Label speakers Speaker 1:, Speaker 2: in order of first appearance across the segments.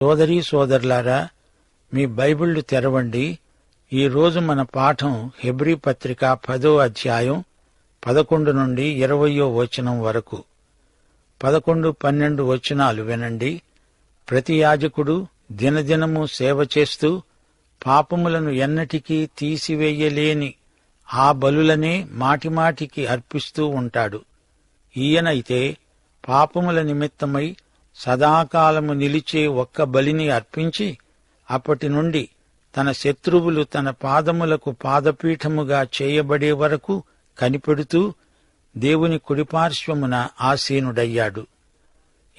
Speaker 1: సోదరీ సోదరులారా, మీ బైబిళ్లు తెరవండి. ఈరోజు మన పాఠం హెబ్రీ పత్రిక 10వ అధ్యాయం 11 నుండి 20వ వచనం వరకు. 11, 12 వచనాలు వినండి. ప్రతి యాజకుడు దినదినము సేవ చేస్తూ పాపములను ఎన్నటికీ తీసివేయలేని ఆ బలులనే మాటిమాటికి అర్పిస్తూ ఉంటాడు. ఈయనైతే పాపముల నిమిత్తమై సదాకాలము నిలిచే ఒక్క బలిని అర్పించి అప్పటి నుండి తన శత్రువులు తన పాదములకు పాదపీఠముగా చేయబడే వరకు కనిపెడుతూ దేవుని కుడిపార్శ్వమున ఆసీనుడయ్యాడు.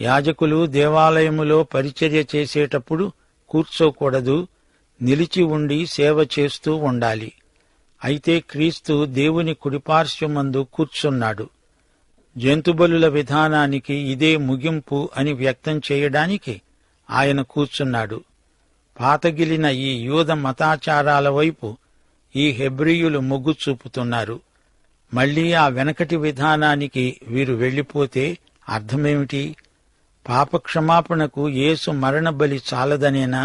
Speaker 1: యాజకులు దేవాలయములో పరిచర్య చేసేటప్పుడు కూర్చోకూడదు, నిలిచి ఉండి సేవ చేస్తూ ఉండాలి. అయితే క్రీస్తు దేవుని కుడిపార్శ్వమందు కూర్చున్నాడు. జంతుబలుల విధానానికి ఇదే ముగింపు అని వ్యక్తం చేయడానికి ఆయన కూర్చున్నాడు. పాతగిలిన ఈ యూద మతాచారాల వైపు ఈ హెబ్రీయులు మొగ్గు చూపుతున్నారు. మళ్లీ ఆ వెనకటి విధానానికి వీరు వెళ్లిపోతే అర్థమేమిటి? పాపక్షమాపణకు యేసు మరణబలి చాలదనేనా?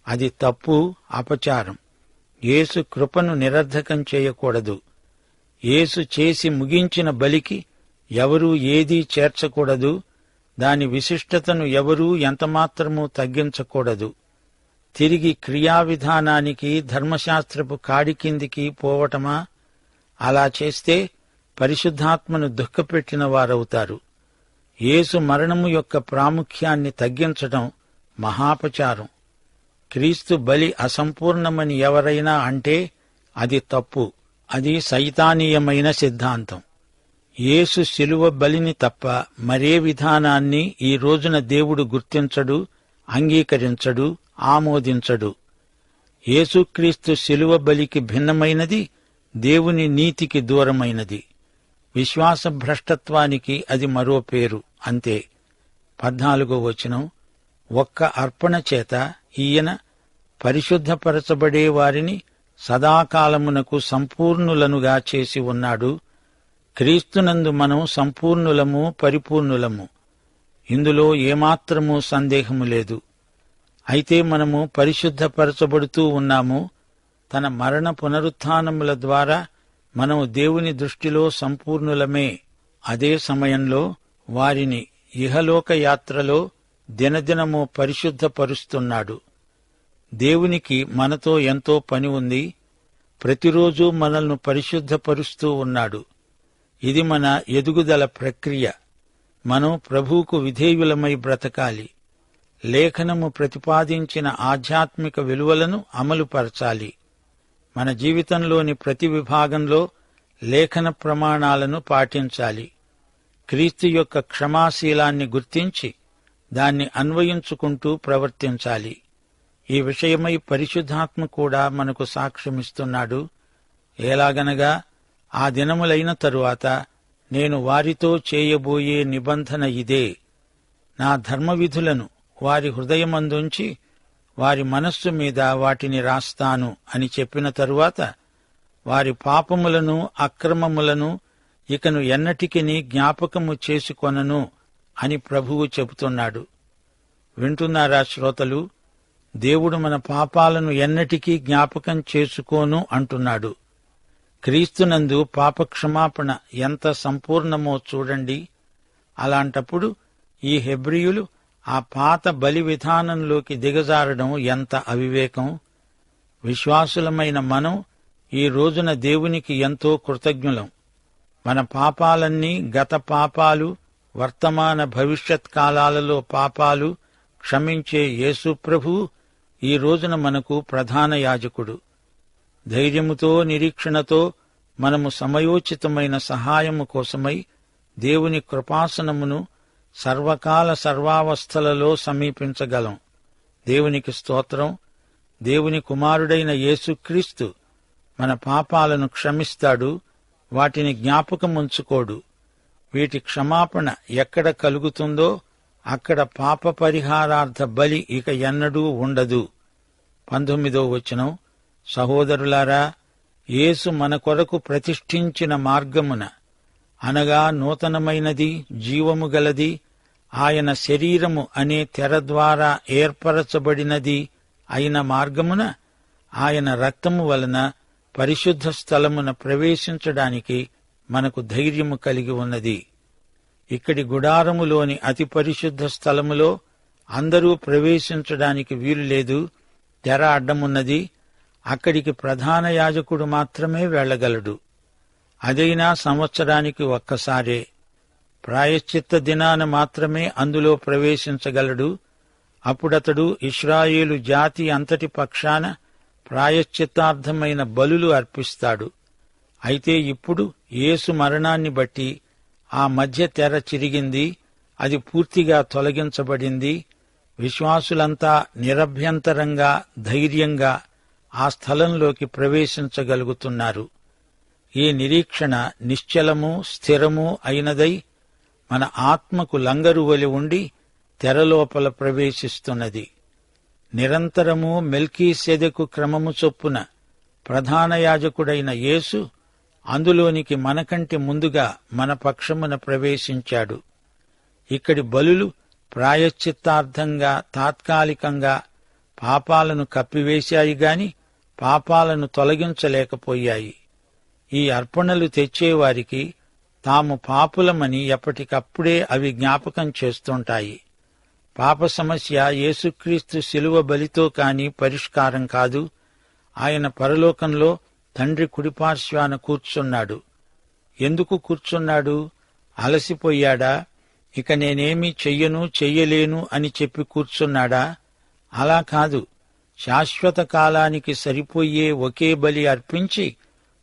Speaker 1: అది తప్పు, అపచారం. యేసు కృపను నిరర్ధకం చేయకూడదు. యేసు చేసి ముగించిన బలికి ఎవరూ ఏదీ చేర్చకూడదు. దాని విశిష్టతను ఎవరూ ఎంతమాత్రమూ తగ్గించకూడదు. తిరిగి క్రియావిధానానికి ధర్మశాస్త్రపు కాడి కిందికి పోవటమా? అలా చేస్తే పరిశుద్ధాత్మను దుఃఖపెట్టిన వారవుతారు. యేసు మరణము యొక్క ప్రాముఖ్యాన్ని తగ్గించటం మహాపచారం. క్రీస్తు బలి అసంపూర్ణమని ఎవరైనా అంటే అది తప్పు. అది సైతానీయమైన సిద్ధాంతం. యేసు శిలువ బలిని తప్ప మరే విధానాన్ని ఈ రోజున దేవుడు గుర్తించడు, అంగీకరించడు, ఆమోదించడు. యేసుక్రీస్తు శిలువ బలికి భిన్నమైనది, దేవుని నీతికి దూరమైనది. విశ్వాస భ్రష్టత్వానికి అది మరో పేరు, అంతే. 14వ వచనం, ఒక్క అర్పణ చేత ఈయన పరిశుద్ధపరచబడే వారిని సదాకాలమునకు సంపూర్ణులనుగా చేసి ఉన్నాడు. క్రీస్తునందు మనం సంపూర్ణులము, పరిపూర్ణులము. ఇందులో ఏమాత్రమూ సందేహము లేదు. అయితే మనము పరిశుద్ధపరచబడుతూ ఉన్నాము. తన మరణ పునరుత్థానముల ద్వారా మనము దేవుని దృష్టిలో సంపూర్ణులమే. అదే సమయంలో వారిని ఇహలోక యాత్రలో దినదినము పరిశుద్ధపరుస్తున్నాడు. దేవునికి మనతో ఎంతో పని ఉంది. ప్రతిరోజు మనల్ని పరిశుద్ధపరుస్తూ ఉన్నాడు. ఇది మన ఎదుగుదల ప్రక్రియ. మనం ప్రభువుకు విధేయులమై బ్రతకాలి. లేఖనము ప్రతిపాదించిన ఆధ్యాత్మిక విలువలను అమలుపరచాలి. మన జీవితంలోని ప్రతి విభాగంలో లేఖన ప్రమాణాలను పాటించాలి. క్రీస్తు యొక్క క్షమాశీలాన్ని గుర్తించి దాన్ని అన్వయించుకుంటూ ప్రవర్తించాలి. ఈ విషయమై పరిశుద్ధాత్మ కూడా మనకు సాక్ష్యమిస్తున్నాడు. ఎలాగనగా, ఆ దినములైన తరువాత నేను వారితో చేయబోయే నిబంధన ఇదే, నా ధర్మవిధులను వారి హృదయమందుంచి వారి మనస్సు మీద వాటిని రాస్తాను అని చెప్పిన తరువాత వారి పాపములను అక్రమములను ఇకను ఎన్నటికిని జ్ఞాపకము చేసుకొనను అని ప్రభువు చెబుతున్నాడు. వింటున్నారా శ్రోతలు? దేవుడు మన పాపాలను ఎన్నటికీ జ్ఞాపకం చేసుకోను అంటున్నాడు. క్రీస్తునందు పాపక్షమాపణ ఎంత సంపూర్ణమో చూడండి. అలాంటప్పుడు ఈ హెబ్రీయులు ఆ పాత బలి విధానంలోకి దిగజారడం ఎంత అవివేకం! విశ్వాసులమైన మనం ఈ రోజున దేవునికి ఎంతో కృతజ్ఞులం. మన పాపాలన్నీ, గత పాపాలు, వర్తమాన భవిష్యత్ కాలాలలో పాపాలు క్షమించే యేసు ప్రభువు ఈ రోజున మనకు ప్రధాన యాజకుడు. ధైర్యముతో, నిరీక్షణతో మనము సమయోచితమైన సహాయము కోసమై దేవుని కృపాసనమును సర్వకాల సర్వావస్థలలో సమీపించగలం. దేవునికి స్తోత్రం. దేవుని కుమారుడైన యేసుక్రీస్తు మన పాపాలను క్షమిస్తాడు, వాటిని జ్ఞాపకముంచుకోడు. వీటి క్షమాపణ ఎక్కడ కలుగుతుందో అక్కడ పాప పరిహారార్థ బలి ఇక ఎన్నడూ ఉండదు. 19వ వచనం, సహోదరులారా, యేసు మన కొరకు ప్రతిష్ఠించిన మార్గమున, అనగా నూతనమైనది, జీవము గలది, ఆయన శరీరము అనే తెర ద్వారా ఏర్పరచబడినది అయిన మార్గమున ఆయన రక్తము వలన పరిశుద్ధ స్థలమున ప్రవేశించడానికి మనకు ధైర్యము కలిగి ఉన్నది. ఇక్కడి గుడారములోని అతి పరిశుద్ధ స్థలములో అందరూ ప్రవేశించడానికి వీలులేదు, తెర అడ్డమున్నది. అక్కడికి ప్రధాన యాజకుడు మాత్రమే వెళ్లగలడు. అదైనా సంవత్సరానికి ఒక్కసారే. ప్రాయశ్చిత్త దినాన మాత్రమే అందులో ప్రవేశించగలడు. అప్పుడతడు ఇశ్రాయేలు జాతి అంతటి పక్షాన ప్రాయశ్చిత్తార్థమైన బలులు అర్పిస్తాడు. అయితే ఇప్పుడు యేసు మరణాన్ని బట్టి ఆ మధ్య తెర చిరిగింది, అది పూర్తిగా తొలగించబడింది. విశ్వాసులంతా నిరభ్యంతరంగా, ధైర్యంగా ఆ స్థలంలోకి ప్రవేశించగలుగుతున్నారు. ఈ నిరీక్షణ నిశ్చలము, స్థిరము అయినదై మన ఆత్మకు లంగరు వలె ఉండి తెరలోపల ప్రవేశిస్తున్నది. నిరంతరము మెల్కీసెదెకు క్రమము చొప్పున ప్రధాన యాజకుడైన యేసు అందులోనికి మనకంటే ముందుగా మన పక్షమున ప్రవేశించాడు. ఇక్కడి బలులు ప్రాయశ్చిత్తార్థంగా, తాత్కాలికంగా పాపాలను కప్పివేశాయి గాని పాపాలను తొలగించలేకపోయాయి. ఈ అర్పణలు తెచ్చేవారికి తాము పాపులమని ఎప్పటికప్పుడే అవి జ్ఞాపకం చేస్తుంటాయి. పాప సమస్య యేసుక్రీస్తు శిలువ బలితో కాని పరిష్కారం కాదు. ఆయన పరలోకంలో తండ్రి కుడిపార్శ్వాన కూర్చున్నాడు. ఎందుకు కూర్చున్నాడు? అలసిపోయాడా? ఇక నేనేమీ చెయ్యలేను అని చెప్పి కూర్చున్నాడా? అలా కాదు. శాశ్వత కాలానికి సరిపోయే ఒకే బలి అర్పించి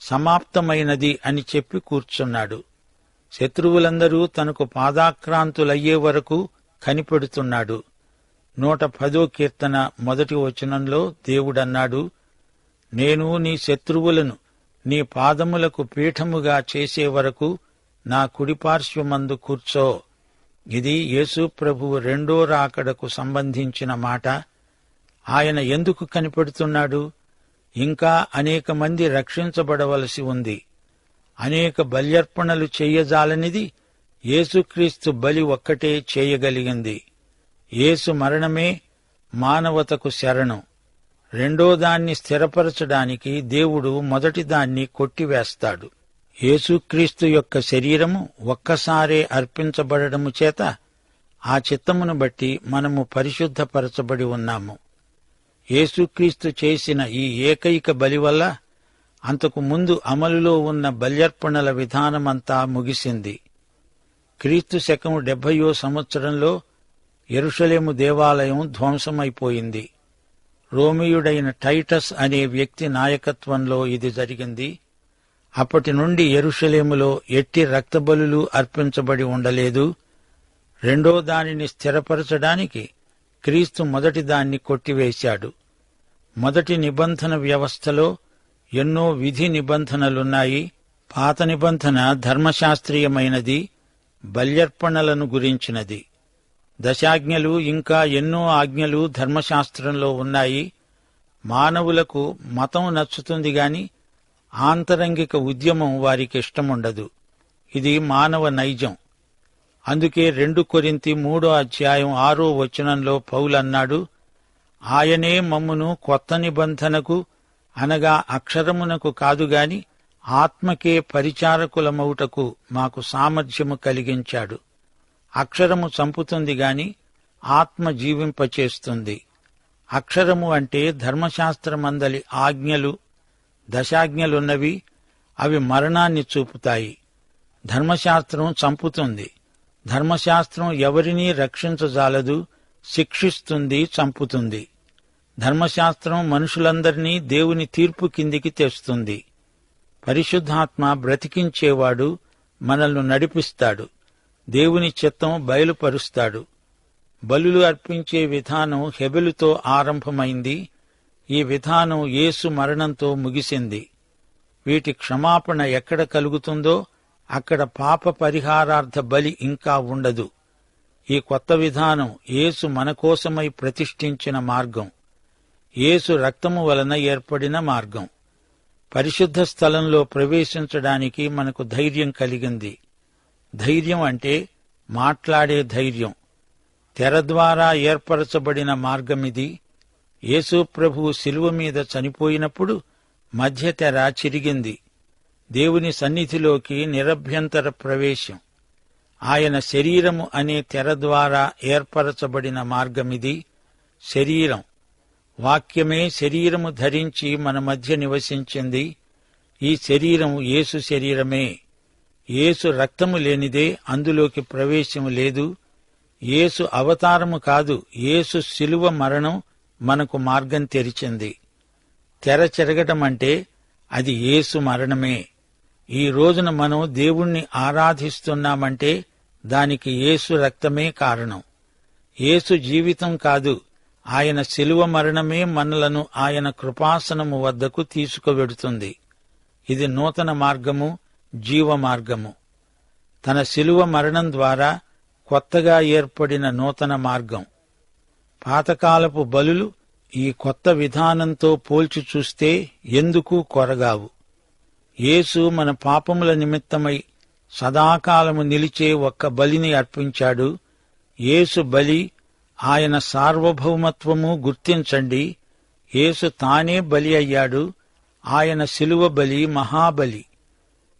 Speaker 1: సమాప్తమైనది అని చెప్పి కూర్చున్నాడు. శత్రువులందరూ తనకు పాదాక్రాంతులయ్యే వరకు కనిపెడుతున్నాడు. 110వ కీర్తన 1వ వచనంలో దేవుడన్నాడు, నేను నీ శత్రువులను నీ పాదములకు పీఠముగా చేసే వరకు నా కుడిపార్శ్వమందు కూర్చో. ఇది యేసు ప్రభువు రెండో రాకడకు సంబంధించిన మాట. ఆయన ఎందుకు కనిపెడుతున్నాడు? ఇంకా అనేక మంది రక్షించబడవలసి ఉంది. అనేక బల్యర్పణలు చెయ్యజాలనిది యేసుక్రీస్తు బలి ఒక్కటే చేయగలిగింది. యేసు మరణమే మానవతకు శరణం. రెండో దాన్ని స్థిరపరచడానికి దేవుడు మొదటి దాన్ని కొట్టివేస్తాడు. యేసుక్రీస్తు యొక్క శరీరము ఒక్కసారే అర్పించబడము చేత ఆ చిత్తమును బట్టి మనము పరిశుద్ధపరచబడి ఉన్నాము. యేసుక్రీస్తు చేసిన ఈ ఏకైక బలి వల్ల అంతకు ముందు అమలులో ఉన్న బల్యర్పణల విధానమంతా ముగిసింది. క్రీస్తు శకం 70వ సంవత్సరంలో యెరూషలేము దేవాలయం ధ్వంసమైపోయింది. రోమీయుడైన టైటస్ అనే వ్యక్తి నాయకత్వంలో ఇది జరిగింది. అప్పటి నుండి యెరూషలేములో ఎట్టి రక్తబలులు అర్పించబడి ఉండలేదు. రెండో దానిని స్థిరపరచడానికి క్రీస్తు మొదటి దాన్ని కొట్టివేశాడు. మొదటి నిబంధన వ్యవస్థలో ఎన్నో విధి నిబంధనలున్నాయి. పాత నిబంధన ధర్మశాస్త్రీయమైనది, బల్యర్పణలను గురించినది. దశాజ్ఞలు ఇంకా ఎన్నో ఆజ్ఞలు ధర్మశాస్త్రంలో ఉన్నాయి. మానవులకు మతం నచ్చుతుంది గాని ఆంతరంగిక ఉద్యమం వారికిష్టముండదు. ఇది మానవ నైజం. అందుకే 2 కొరింథీ 3వ అధ్యాయం 6వ వచనంలో పౌలన్నాడు, ఆయనే మమ్మును కొత్త నిబంధనకు అనగా అక్షరమునకు కాదుగాని ఆత్మకే పరిచారకులమౌటకు మాకు సామర్థ్యము కలిగించాడు. అక్షరము చంపుతుంది గాని ఆత్మ జీవింపచేస్తుంది. అక్షరము అంటే ధర్మశాస్త్రమందలి ఆజ్ఞలు, దశాజ్ఞలున్నవి. అవి మరణాన్ని చూపుతాయి. ధర్మశాస్త్రం చంపుతుంది. ధర్మశాస్త్రం ఎవరినీ రక్షించజాలదు, శిక్షిస్తుంది, చంపుతుంది. ధర్మశాస్త్రం మనుషులందరినీ దేవుని తీర్పు కిందికి తెస్తుంది. పరిశుద్ధాత్మ బ్రతికించేవాడు, మనల్ని నడిపిస్తాడు, దేవుని చిత్తం బయలుపరుస్తాడు. బలులు అర్పించే విధానం హెబెలుతో ఆరంభమైంది. ఈ విధానం యేసు మరణంతో ముగిసింది. వీటి క్షమాపణ ఎక్కడ కలుగుతుందో అక్కడ పాప పరిహారార్థ బలి ఇంకా ఉండదు. ఈ కొత్త విధానం యేసు మనకోసమై ప్రతిష్ఠించిన మార్గం, యేసు రక్తము వలన ఏర్పడిన మార్గం. పరిశుద్ధ స్థలంలో ప్రవేశించడానికి మనకు ధైర్యం కలిగింది. ధైర్యం అంటే మాట్లాడే ధైర్యం. తెర ద్వారా ఏర్పరచబడిన మార్గమిది. యేసు ప్రభువు శిలువ మీద చనిపోయినప్పుడు మధ్య తెర చిరిగింది. దేవుని సన్నిధిలోకి నిరభ్యంతర ప్రవేశం ఆయన శరీరము అనే తెర ద్వారా ఏర్పరచబడిన మార్గమిది. శరీరం, వాక్యమే శరీరము ధరించి మన మధ్య నివసించింది. ఈ శరీరం యేసు శరీరమే. యేసు రక్తము లేనిదే అందులోకి ప్రవేశము లేదు. యేసు అవతారము కాదు, యేసు శిలువ మరణం మనకు మార్గం తెరిచింది. తెర చెరగటమంటే అది యేసు మరణమే. ఈ రోజున మనం దేవుణ్ణి ఆరాధిస్తున్నామంటే దానికి యేసు రక్తమే కారణం. యేసు జీవితం కాదు, ఆయన శిలువ మరణమే మనలను ఆయన కృపాసనము వద్దకు తీసుకువెడుతుంది. ఇది నూతన మార్గము, జీవ మార్గము. తన శిలువ మరణం ద్వారా కొత్తగా ఏర్పడిన నూతన మార్గం. పాతకాలపు బలులు ఈ కొత్త విధానంతో పోల్చి చూస్తే ఎందుకు కొరగావు. యేసు మన పాపముల నిమిత్తమై సదాకాలము నిలిచే ఒక్క బలిని అర్పించాడు. యేసు బలి, ఆయన సార్వభౌమత్వము గుర్తించండి. యేసు తానే బలి అయ్యాడు. ఆయన శిలువ బలి మహాబలి.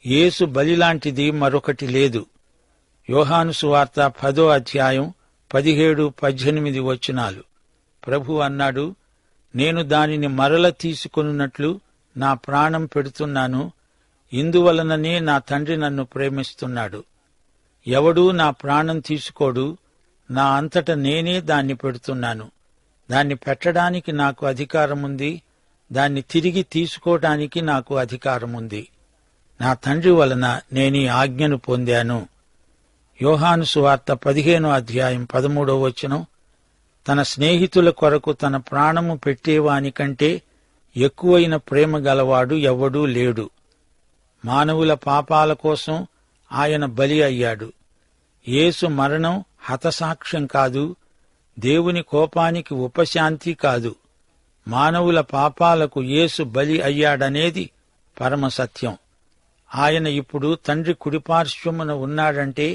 Speaker 1: యేసు బలిలాంటిది మరొకటి లేదు. యోహాను సువార్త 10వ అధ్యాయం 17-18 వచనాలు. ప్రభు అన్నాడు, నేను దానిని మరల తీసుకొనున్నట్లు నా ప్రాణం పెడుతున్నాను. ఇందువలననే నా తండ్రి నన్ను ప్రేమిస్తున్నాడు. ఎవడూ నా ప్రాణం తీసుకోడు, నా అంతట నేనే దాన్ని పెడుతున్నాను. దాన్ని పెట్టడానికి నాకు అధికారముంది, దాన్ని తిరిగి తీసుకోవటానికి నాకు అధికారముంది. నా తండ్రి వలన నేనీ ఆజ్ఞను పొందాను. యోహాను సువార్త 15వ అధ్యాయం 13వ వచనం. తన స్నేహితుల కొరకు తన ప్రాణము పెట్టేవానికంటే ఎక్కువైన ప్రేమ గలవాడు ఎవ్వడూ లేడు. మానవుల పాపాల కోసం ఆయన బలి అయ్యాడు. యేసు మరణం హతసాక్ష్యం కాదు, దేవుని కోపానికి ఉపశాంతి కాదు. మానవుల పాపాలకు యేసు బలి అయ్యాడనేది పరమసత్యం. ఆయన ఇప్పుడు తండ్రి కుడిపార్శ్వమున ఉన్నాడంటే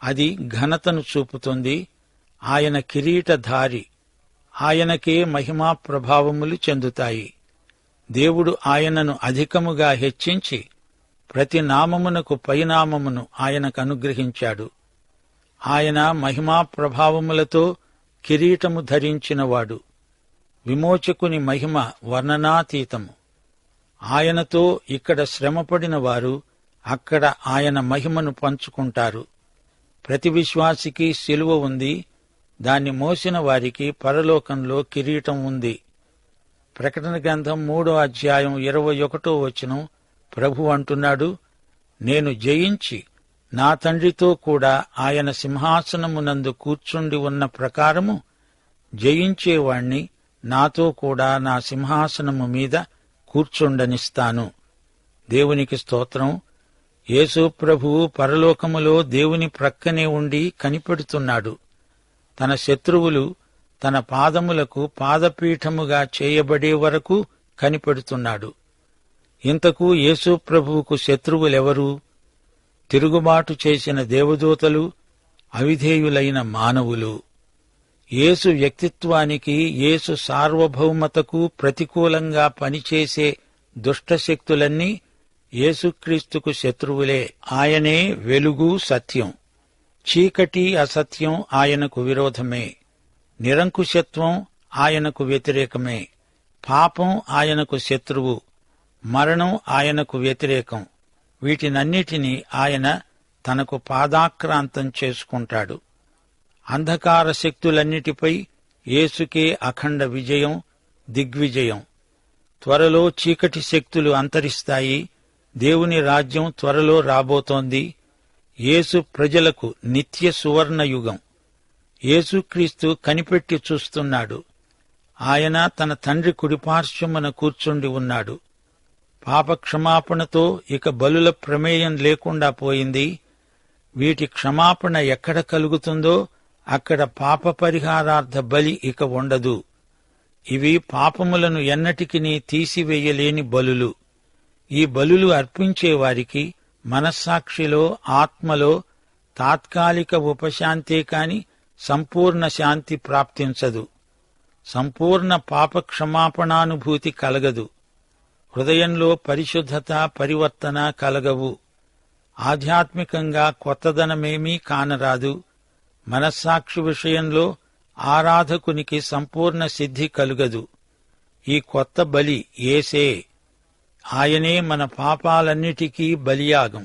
Speaker 1: అది ఘనతను చూపుతుంది. ఆయన కిరీటధారి. ఆయనకే మహిమా ప్రభావములు చెందుతాయి. దేవుడు ఆయనను అధికముగా హెచ్చించి ప్రతి నామమునకు పైనామమును ఆయనకు అనుగ్రహించాడు. ఆయన మహిమా ప్రభావములతో కిరీటము ధరించినవాడు. విమోచకుని మహిమ వర్ణనాతీతము. ఆయనతో ఇక్కడ శ్రమపడిన వారు అక్కడ ఆయన మహిమను పంచుకుంటారు. ప్రతి విశ్వాసికి శిలువ ఉంది. దాన్ని మోసిన వారికి పరలోకంలో కిరీటం ఉంది. ప్రకటన గ్రంథం 3వ అధ్యాయం 21వ వచనం. ప్రభు అంటున్నాడు, నేను జయించి నా తండ్రితో కూడా ఆయన సింహాసనమునందు కూర్చుండి ఉన్న ప్రకారము జయించేవాణ్ణి నాతో కూడా నా సింహాసనము మీద కూర్చుండనిస్తాను. దేవునికి స్తోత్రం. యేసు ప్రభువు పరలోకములో దేవుని ప్రక్కనే ఉండి కనిపెడుతున్నాడు. తన శత్రువులు తన పాదములకు పాదపీఠముగా చేయబడే వరకు కనిపెడుతున్నాడు. ఇంతకు యేసు ప్రభువుకు శత్రువులెవరు? తిరుగుబాటు చేసిన దేవదూతలు, అవిధేయులైన మానవులు. యేసు వ్యక్తిత్వానికి, యేసు సార్వభౌమతకు ప్రతికూలంగా పనిచేసే దుష్టశక్తులన్నీ యేసుక్రీస్తుకు శత్రువులే. ఆయనే వెలుగు, సత్యం. చీకటి, అసత్యం ఆయనకు విరోధమే. నిరంకుశత్వం ఆయనకు వ్యతిరేకమే. పాపం ఆయనకు శత్రువు. మరణం ఆయనకు వ్యతిరేకం. వీటినన్నిటినీ ఆయన తనకు పాదాక్రాంతం చేసుకుంటాడు. అంధకార శక్తులన్నిటిపై యేసుకే అఖండ విజయం, దిగ్విజయం. త్వరలో చీకటి శక్తులు అంతరిస్తాయి. దేవుని రాజ్యం త్వరలో రాబోతోంది. యేసు ప్రజలకు నిత్య సువర్ణయుగం. యేసుక్రీస్తు కనిపెట్టి చూస్తున్నాడు. ఆయన తన తండ్రి కుడిపార్శ్వమున కూర్చుండి ఉన్నాడు. పాపక్షమాపణతో ఇక బలుల ప్రమేయం లేకుండా పోయింది. వీటి క్షమాపణ ఎక్కడ కలుగుతుందో అక్కడ పాప పరిహారార్థ బలి ఇక ఉండదు. ఇవి పాపములను ఎన్నటికినీ తీసివేయలేని బలులు. ఈ బలులు అర్పించేవారికి మనస్సాక్షిలో, ఆత్మలో తాత్కాలిక ఉపశాంతే కాని సంపూర్ణ శాంతి ప్రాప్తించదు. సంపూర్ణ పాపక్షమాపణానుభూతి కలగదు. హృదయంలో పరిశుద్ధత, పరివర్తన కలగవు. ఆధ్యాత్మికంగా కొత్తదనమేమీ కానరాదు. మనస్సాక్షి విషయంలో ఆరాధకునికి సంపూర్ణ సిద్ధి కలుగదు. ఈ కొత్త బలి యేసే. ఆయనే మన పాపాలన్నిటికీ బలియాగం.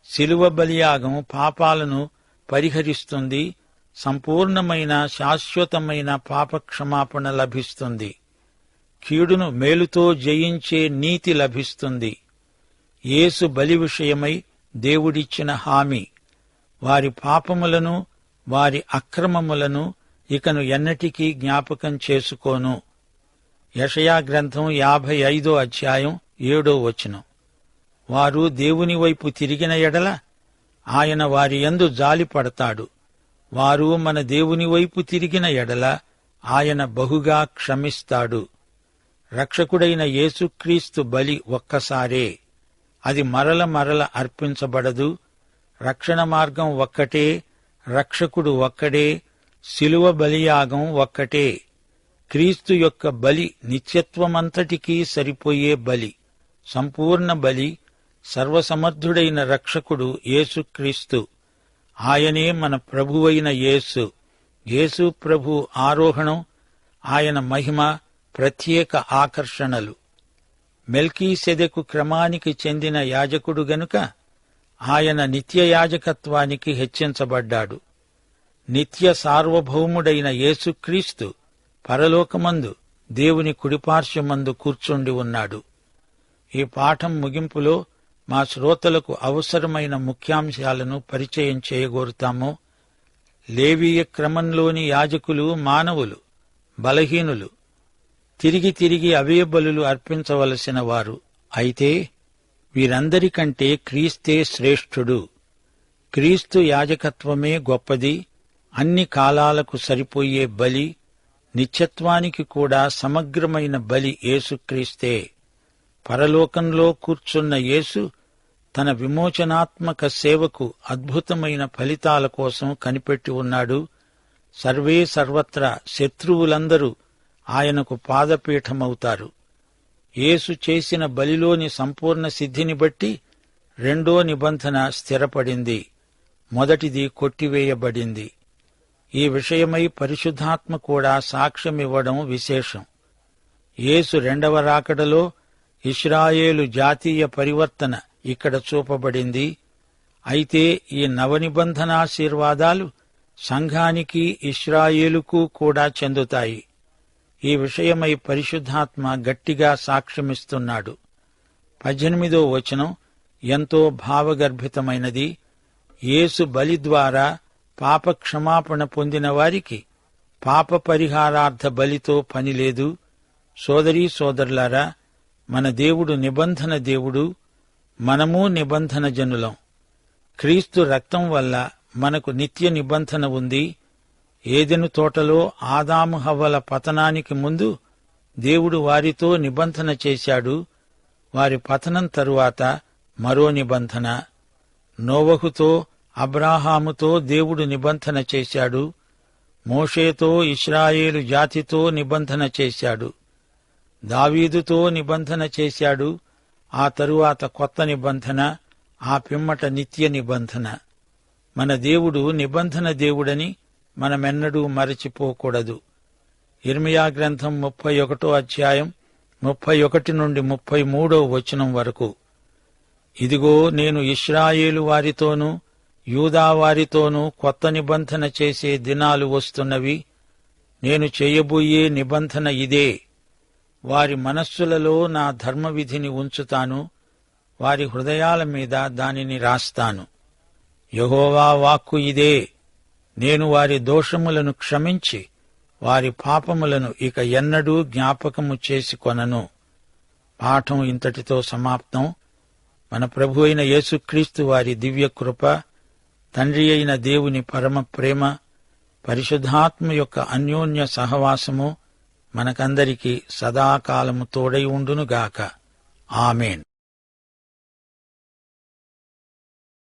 Speaker 1: శిలువ బలియాగం పాపాలను పరిహరిస్తుంది. సంపూర్ణమైన శాశ్వతమైన పాపక్షమాపణ లభిస్తుంది. కీడును మేలుతో జయించే నీతి లభిస్తుంది. యేసు బలి విషయమై దేవుడిచ్చిన హామీ, వారి పాపములను వారి అక్రమములను ఇకను ఎన్నటికీ జ్ఞాపకం చేసుకోను. యెషయా గ్రంథం 55వ అధ్యాయం 7వ వచనం. వారు దేవుని వైపు తిరిగిన ఎడల ఆయన వారి యందు జాలిపడతాడు. వారు మన దేవుని వైపు తిరిగిన ఎడల ఆయన బహుగా క్షమిస్తాడు. రక్షకుడైన యేసుక్రీస్తు బలి ఒక్కసారే. అది మరల మరల అర్పించబడదు. రక్షణ మార్గం ఒక్కటే, రక్షకుడు ఒక్కడే, శిలువ బలియాగం ఒక్కటే. క్రీస్తు యొక్క బలి నిత్యత్వమంతటికీ సరిపోయే బలి, సంపూర్ణ బలి. సర్వసమర్థుడైన రక్షకుడు యేసుక్రీస్తు. ఆయనే మన ప్రభువైన యేసు. యేసు ప్రభు ఆరోహణం, ఆయన మహిమ ప్రత్యేక ఆకర్షణలు. మెల్కీసెదెకు క్రమానికి చెందిన యాజకుడు గనుక ఆయన నిత్య యాజకత్వానికి హెచ్చించబడ్డాడు. నిత్య సార్వభౌముడైన యేసుక్రీస్తు పరలోకమందు దేవుని కుడిపార్శ్వమందు కూర్చుండి ఉన్నాడు. ఈ పాఠం ముగింపులో మా శ్రోతలకు అవసరమైన ముఖ్యాంశాలను పరిచయం చేయగోరుతాము. లేవీయ క్రమంలోని యాజకులు మానవులు, బలహీనులు, తిరిగి తిరిగి అవే బలులు అర్పించవలసిన వారు. అయితే వీరందరికంటే క్రీస్తే శ్రేష్ఠుడు. క్రీస్తు యాజకత్వమే గొప్పది. అన్ని కాలాలకు సరిపోయే బలి, నిత్యత్వానికి కూడా సమగ్రమైన బలి యేసుక్రీస్తే. పరలోకంలో కూర్చున్న యేసు తన విమోచనాత్మక సేవకు అద్భుతమైన ఫలితాల కోసం కనిపెట్టి ఉన్నాడు. సర్వే సర్వత్రా శత్రువులందరూ ఆయనకు పాదపీఠమవుతారు. యేసు చేసిన బలిలోని సంపూర్ణ సిద్ధిని బట్టి రెండో నిబంధన స్థిరపడింది, మొదటిది కొట్టివేయబడింది. ఈ విషయమై పరిశుద్ధాత్మ కూడా సాక్ష్యమివ్వడం విశేషం. యేసు రెండవ రాకడలో ఇశ్రాయేలు జాతీయ పరివర్తన ఇక్కడ చూపబడింది. అయితే ఈ నవనిబంధనాశీర్వాదాలు సంఘానికి, ఇశ్రాయేలుకు కూడా చెందుతాయి. ఈ విషయమై పరిశుద్ధాత్మ గట్టిగా సాక్ష్యమిస్తున్నాడు. 18వ వచనం ఎంతో భావగర్భితమైనది. యేసు బలి ద్వారా పాపక్షమాపణ పొందిన వారికి పాప పరిహారార్థ బలితో పనిలేదు. సోదరీ సోదరులారా, మన దేవుడు నిబంధన దేవుడు, మనము నిబంధన జనులం. క్రీస్తు రక్తం వల్ల మనకు నిత్య నిబంధన ఉంది. ఏదెను తోటలో ఆదాము హవ్వల పతనానికి ముందు దేవుడు వారితో నిబంధన చేశాడు. వారి పతనం తరువాత మరో నిబంధన. నోవహుతో, అబ్రాహాముతో దేవుడు నిబంధన చేశాడు. మోషేతో, ఇశ్రాయేలు జాతితో నిబంధన చేశాడు. దావీదుతో నిబంధన చేశాడు. ఆ తరువాత కొత్త నిబంధన, ఆ పిమ్మట నిత్య నిబంధన. మన దేవుడు నిబంధన దేవుడని మనమెన్నడూ మరచిపోకూడదు. ఇర్మియా గ్రంథం 31వ అధ్యాయం 31 నుండి 33వ వచనం వరకు. ఇదిగో, నేను ఇశ్రాయేలు వారితోనూ యూదా వారితోనూ కొత్త నిబంధన చేసే దినాలు వస్తున్నవి. నేను చేయబోయే నిబంధన ఇదే. వారి మనస్సులలో నా ధర్మవిధిని ఉంచుతాను, వారి హృదయాల మీద దానిని రాస్తాను. యెహోవా వాక్కు ఇదే. నేను వారి దోషములను క్షమించి వారి పాపములను ఇక ఎన్నడూ జ్ఞాపకము చేసుకొనను. పాఠం ఇంతటితో సమాప్తం. మన ప్రభు అయిన యేసుక్రీస్తు వారి దివ్య కృప, తండ్రి అయిన దేవుని పరమ ప్రేమ, పరిశుద్ధాత్మ యొక్క అన్యోన్య సహవాసము మనకందరికీ సదాకాలము తోడై ఉండునుగాక. ఆమేన్.